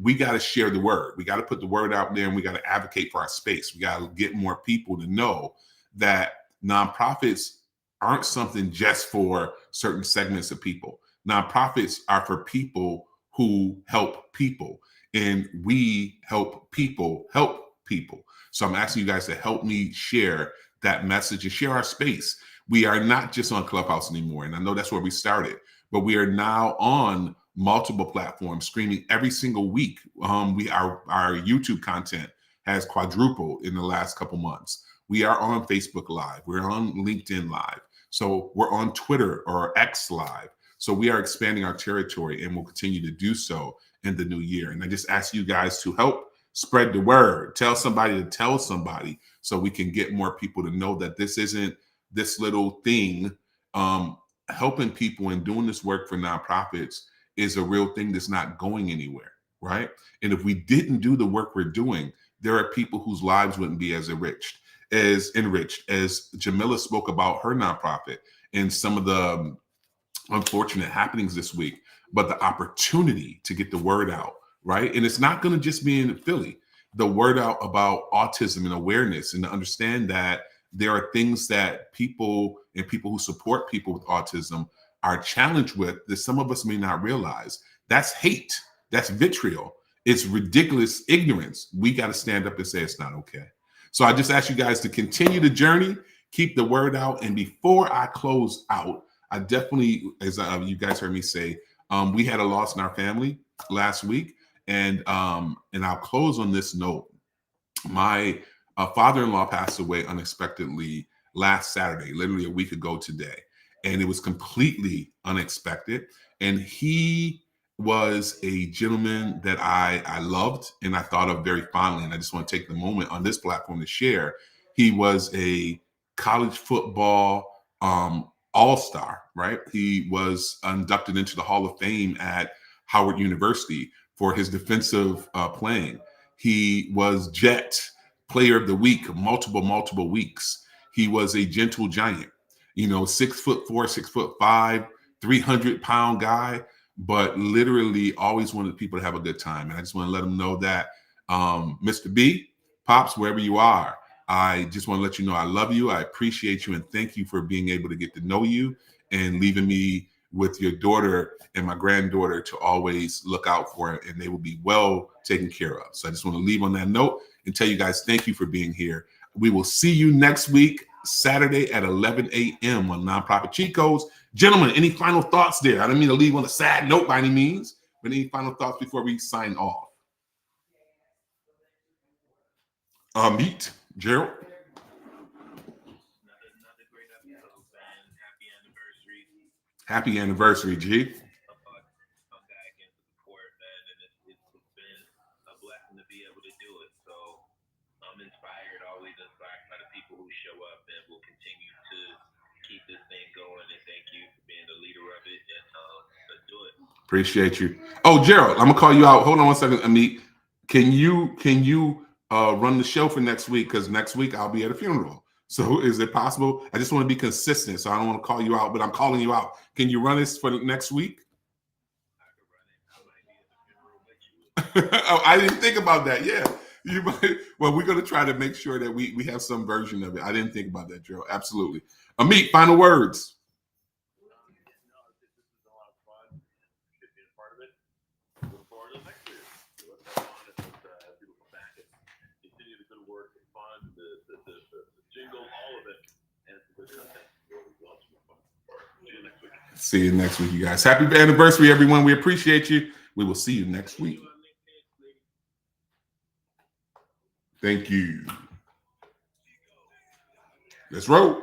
Speaker 1: we got to share the word. We got to put the word out there, and we got to advocate for our space. We got to get more people to know that nonprofits aren't something just for certain segments of people. Nonprofits are for people who help people, and we help people help people. So I'm asking you guys to help me share that message and share our space. We are not just on Clubhouse anymore, and I know that's where we started, but we are now on multiple platforms, streaming every single week. Our YouTube content has quadrupled in the last couple months. We are on Facebook Live. We're on LinkedIn Live. So we're on Twitter or X Live. So we are expanding our territory and will continue to do so in the new year. And I just ask you guys to help spread the word. Tell somebody to tell somebody so we can get more people to know that this isn't this little thing. Helping people and doing this work for nonprofits is a real thing that's not going anywhere, right? And if we didn't do the work we're doing, there are people whose lives wouldn't be as enriched as Jamila spoke about her nonprofit and some of the unfortunate happenings this week, but the opportunity to get the word out, right? And it's not going to just be in Philly. The word out about autism and awareness, and to understand that there are things that people who support people with autism are challenged with that some of us may not realize. That's hate. That's vitriol. It's ridiculous ignorance. We got to stand up and say it's not okay. So I just ask you guys to continue the journey, keep the word out. And before I close out, I definitely, as you guys heard me say, we had a loss in our family last week, and I'll close on this note. My father-in-law passed away unexpectedly last Saturday, literally a week ago today, and it was completely unexpected. And he was a gentleman that I loved and I thought of very fondly. And I just want to take the moment on this platform to share. He was a college football all-star, right? He was inducted into the Hall of Fame at Howard University for his defensive playing. He was Jet Player of the Week multiple weeks. He was a gentle giant, 6'4", 6'5", 300-pound guy, but literally always wanted people to have a good time. And I just want to let them know that, Mr. B, Pops, wherever you are, I just want to let you know I love you. I appreciate you, and thank you for being able to get to know you and leaving me with your daughter and my granddaughter to always look out for it, and they will be well taken care of. So I just want to leave on that note and tell you guys thank you for being here. We will see you next week, Saturday at 11 a.m. on Nonprofit Cheat Codes. Gentlemen, any final thoughts there? I don't mean to leave on a sad note by any means, but any final thoughts before we sign off? Meet Gerald.
Speaker 3: Another great episode, man. Happy anniversary.
Speaker 1: Happy anniversary, G.
Speaker 3: Come back and support, man, and it's been a blessing to be able to do it. So I'm inspired, always inspired by the people who show up, and will continue to keep this thing going. And thank you for being the leader of it. And let's do it.
Speaker 1: Appreciate you. Oh, Gerald, I'm gonna call you out. Hold on one second, Amit. Can you run the show for next week? Because next week I'll be at a funeral. So is it possible? I just want to be consistent, so I don't want to call you out, but I'm calling you out. Can you run this for next week? Oh, I didn't think about that. Yeah, you might. Well, we're gonna try to make sure that we have some version of it. I didn't think about that, Joe. Absolutely. Amit, final words. See you next week, you guys. Happy anniversary, everyone. We appreciate you. We will see you next week. Thank you. Let's roll.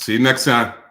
Speaker 1: See you next time.